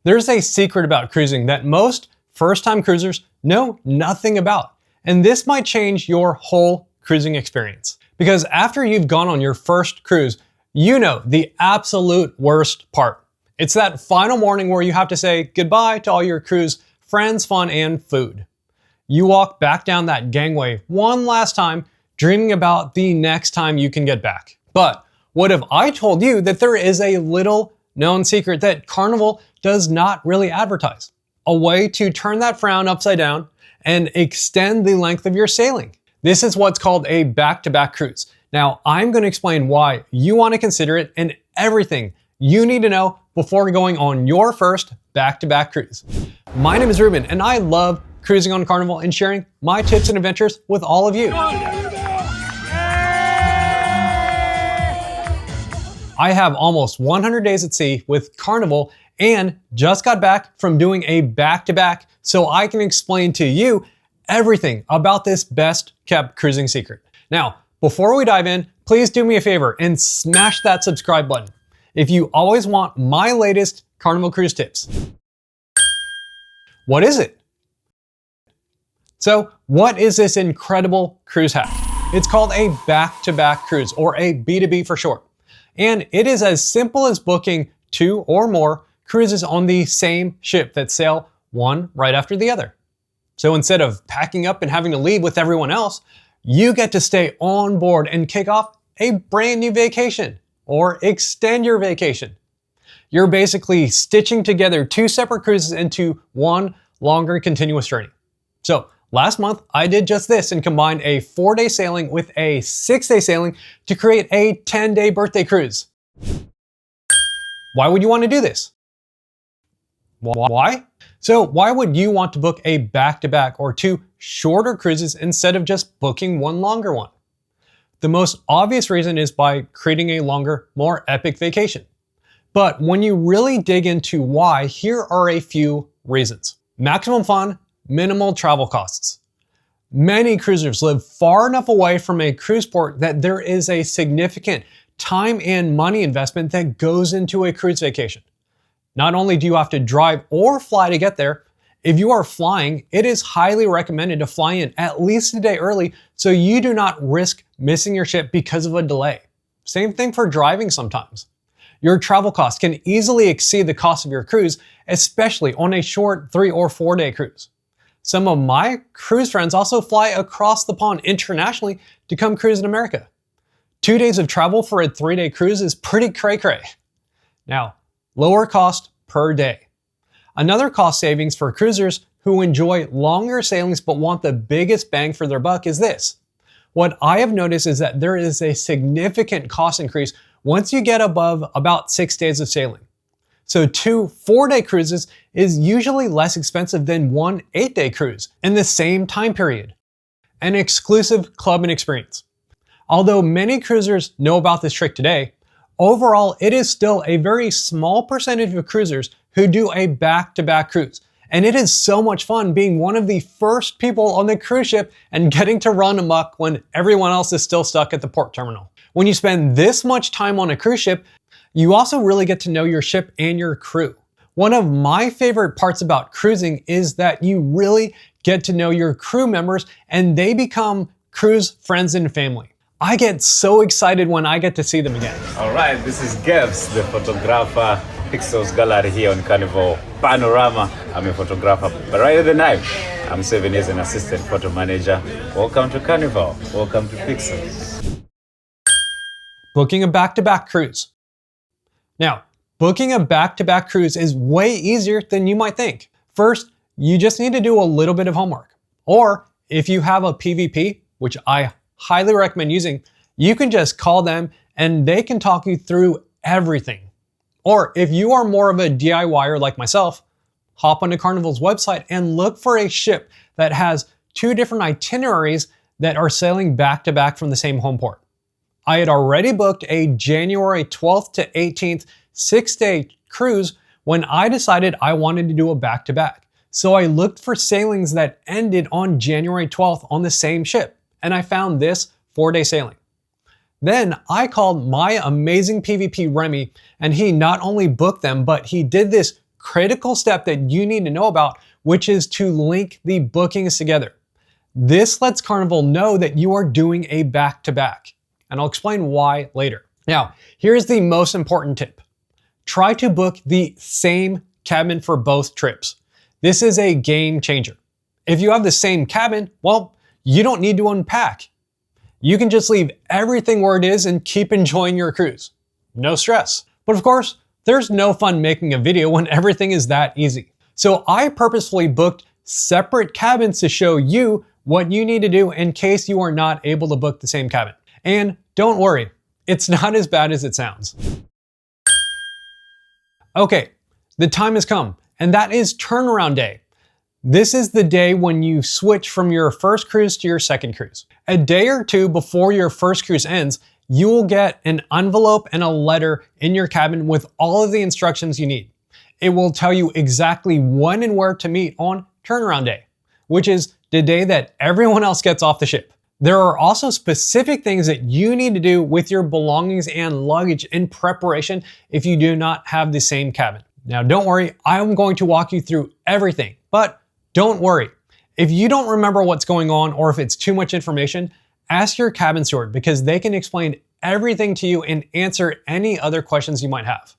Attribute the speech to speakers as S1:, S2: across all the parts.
S1: There's a secret about cruising that most first-time cruisers know nothing about, and this might change your whole cruising experience. Because after you've gone on your first cruise, you know the absolute worst part. It's that final morning where you have to say goodbye to all your cruise friends, fun, and food. You walk back down that gangway one last time, dreaming about the next time you can get back. But what if I told you that there is a little known secret that Carnival does not really advertise? A way to turn that frown upside down and extend the length of your sailing. This is what's called a back-to-back cruise. Now, I'm going to explain why you want to consider it and everything you need to know before going on your first back-to-back cruise. My name is Ruben, and I love cruising on Carnival and sharing my tips and adventures with all of you. I have almost 100 days at sea with Carnival and just got back from doing a back-to-back so I can explain to you everything about this best kept cruising secret. Now, before we dive in, please do me a favor and smash that subscribe button if you always want my latest Carnival cruise tips. What is it? So, what is this incredible cruise hack? It's called a back-to-back cruise, or a B2B for short. And it is as simple as booking 2 or more cruises on the same ship that sail one right after the other. So instead of packing up and having to leave with everyone else, you get to stay on board and kick off a brand new vacation or extend your vacation. You're basically stitching together 2 separate cruises into one longer continuous journey. So last month, I did just this and combined a 4-day sailing with a 6-day sailing to create a 10-day birthday cruise. Why would you want to do this? Why? So why would you want to book a back-to-back or 2 shorter cruises instead of just booking one longer one? The most obvious reason is by creating a longer, more epic vacation. But when you really dig into why, here are a few reasons. Maximum fun, minimal travel costs. Many cruisers live far enough away from a cruise port that there is a significant time and money investment that goes into a cruise vacation. Not only do you have to drive or fly to get there, if you are flying, it is highly recommended to fly in at least a day early so you do not risk missing your ship because of a delay. Same thing for driving sometimes. Your travel costs can easily exceed the cost of your cruise, especially on a short 3 or 4 day cruise. Some of my cruise friends also fly across the pond internationally to come cruise in America. 2 days of travel for a 3-day cruise is pretty cray-cray. Now, lower cost per day. Another cost savings for cruisers who enjoy longer sailings but want the biggest bang for their buck is this. What I have noticed is that there is a significant cost increase once you get above about 6 days of sailing. So 2 4-day cruises is usually less expensive than 1 8-day cruise in the same time period. An exclusive club and experience. Although many cruisers know about this trick today, overall it is still a very small percentage of cruisers who do a back-to-back cruise. And it is so much fun being one of the first people on the cruise ship and getting to run amok when everyone else is still stuck at the port terminal. When you spend this much time on a cruise ship, you also really get to know your ship and your crew. One of my favorite parts about cruising is that you really get to know your crew members and they become cruise friends and family. I get so excited when I get to see them again.
S2: All right, this is Gibbs, the photographer, Pixels Gallery here on Carnival Panorama. I'm a photographer, but right at the knife, I'm 7 years an assistant photo manager. Welcome to Carnival. Welcome to Pixels.
S1: Booking a back-to-back cruise. Now, booking a back-to-back cruise is way easier than you might think. First, you just need to do a little bit of homework. Or if you have a PVP, which I highly recommend using, you can just call them and they can talk you through everything. Or if you are more of a DIYer like myself, hop onto Carnival's website and look for a ship that has 2 different itineraries that are sailing back to back from the same home port. I had already booked a January 12th to 18th 6-day cruise when I decided I wanted to do a back-to-back. So I looked for sailings that ended on January 12th on the same ship, and I found this 4-day sailing. Then I called my amazing PVP Remy, and he not only booked them, but he did this critical step that you need to know about, which is to link the bookings together. This lets Carnival know that you are doing a back-to-back, and I'll explain why later. Now, here's the most important tip. Try to book the same cabin for both trips. This is a game changer. If you have the same cabin, well, you don't need to unpack. You can just leave everything where it is and keep enjoying your cruise. No stress. But of course, there's no fun making a video when everything is that easy. So I purposefully booked separate cabins to show you what you need to do in case you are not able to book the same cabin. And don't worry, it's not as bad as it sounds. Okay, the time has come, and that is turnaround day. This is the day when you switch from your first cruise to your second cruise. A day or two before your first cruise ends, you will get an envelope and a letter in your cabin with all of the instructions you need. It will tell you exactly when and where to meet on turnaround day, which is the day that everyone else gets off the ship. There are also specific things that you need to do with your belongings and luggage in preparation if you do not have the same cabin. Now, don't worry, I'm going to walk you through everything, but don't worry. If you don't remember what's going on or if it's too much information, ask your cabin steward because they can explain everything to you and answer any other questions you might have.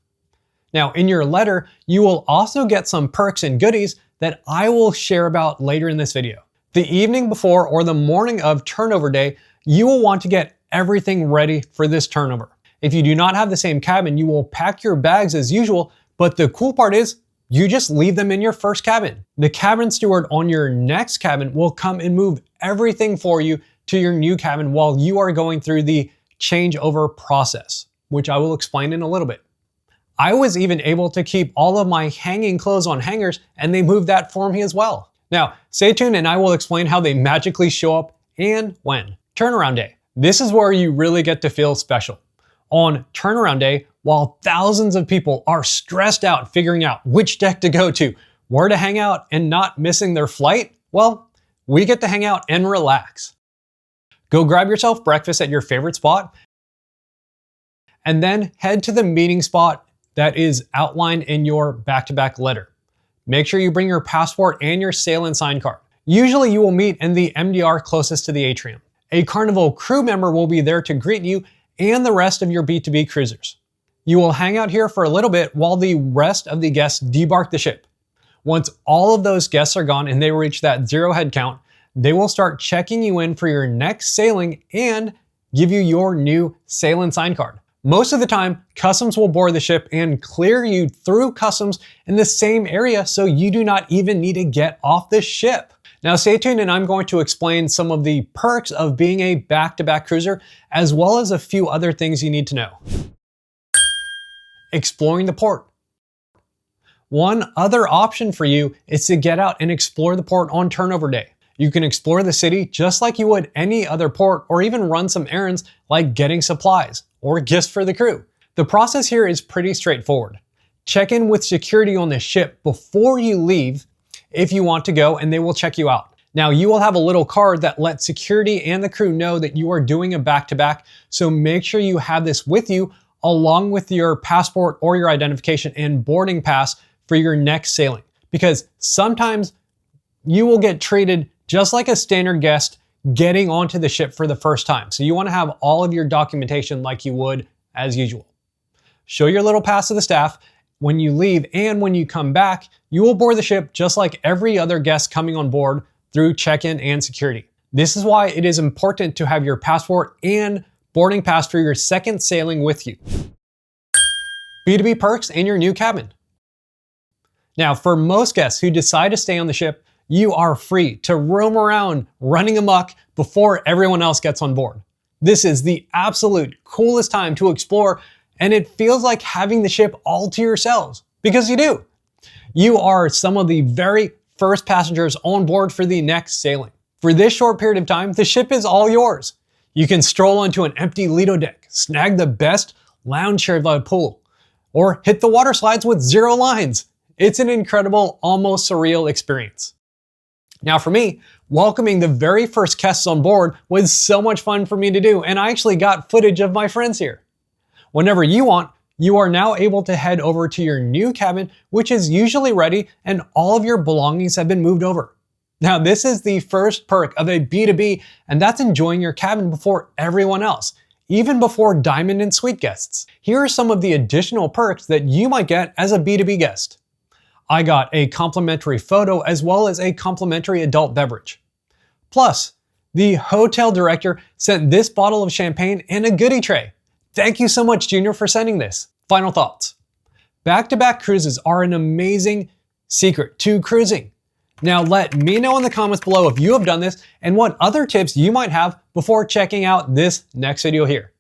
S1: Now, in your letter, you will also get some perks and goodies that I will share about later in this video. The evening before or the morning of turnover day, you will want to get everything ready for this turnover. If you do not have the same cabin, you will pack your bags as usual, but the cool part is you just leave them in your first cabin. The cabin steward on your next cabin will come and move everything for you to your new cabin while you are going through the changeover process, which I will explain in a little bit. I was even able to keep all of my hanging clothes on hangers, and they moved that for me as well. Now, stay tuned and I will explain how they magically show up and when. Turnaround day. This is where you really get to feel special. On turnaround day, while thousands of people are stressed out figuring out which deck to go to, where to hang out, and not missing their flight, well, we get to hang out and relax. Go grab yourself breakfast at your favorite spot, and then head to the meeting spot that is outlined in your back-to-back letter. Make sure you bring your passport and your sail and sign card. Usually you will meet in the MDR closest to the atrium. A Carnival crew member will be there to greet you and the rest of your B2B cruisers. You will hang out here for a little bit while the rest of the guests debark the ship. Once all of those guests are gone and they reach that 0 head count, they will start checking you in for your next sailing and give you your new sail and sign card. Most of the time, customs will board the ship and clear you through customs in the same area so you do not even need to get off the ship. Now stay tuned and I'm going to explain some of the perks of being a back-to-back cruiser as well as a few other things you need to know. Exploring the port. One other option for you is to get out and explore the port on turnover day. You can explore the city just like you would any other port or even run some errands like getting supplies or gifts for the crew. The process here is pretty straightforward. Check in with security on the ship before you leave if you want to go and they will check you out. Now you will have a little card that lets security and the crew know that you are doing a back-to-back, so make sure you have this with you along with your passport or your identification and boarding pass for your next sailing. Because sometimes you will get treated just like a standard guest getting onto the ship for the first time. So you want to have all of your documentation like you would as usual. Show your little pass to the staff when you leave, and when you come back, you will board the ship just like every other guest coming on board through check-in and security. This is why it is important to have your passport and boarding pass for your second sailing with you. B2B perks and your new cabin. Now, for most guests who decide to stay on the ship, you are free to roam around running amok before everyone else gets on board. This is the absolute coolest time to explore, and it feels like having the ship all to yourselves, because you do. You are some of the very first passengers on board for the next sailing. For this short period of time, the ship is all yours. You can stroll onto an empty Lido deck, snag the best lounge chair by the pool, or hit the water slides with 0 lines. It's an incredible, almost surreal experience. Now for me, welcoming the very first guests on board was so much fun for me to do, and I actually got footage of my friends here. Whenever you want, You are now able to head over to your new cabin, which is usually ready and all of your belongings have been moved over. Now, this is the first perk of a B2B, and that's enjoying your cabin before everyone else, even before Diamond and Suite guests. Here are some of the additional perks that you might get as a B2B guest. I got a complimentary photo as well as a complimentary adult beverage. Plus, the hotel director sent this bottle of champagne and a goodie tray. Thank you so much, Junior, for sending this. Final thoughts. Back-to-back cruises are an amazing secret to cruising. Now let me know in the comments below if you have done this and what other tips you might have before checking out this next video here.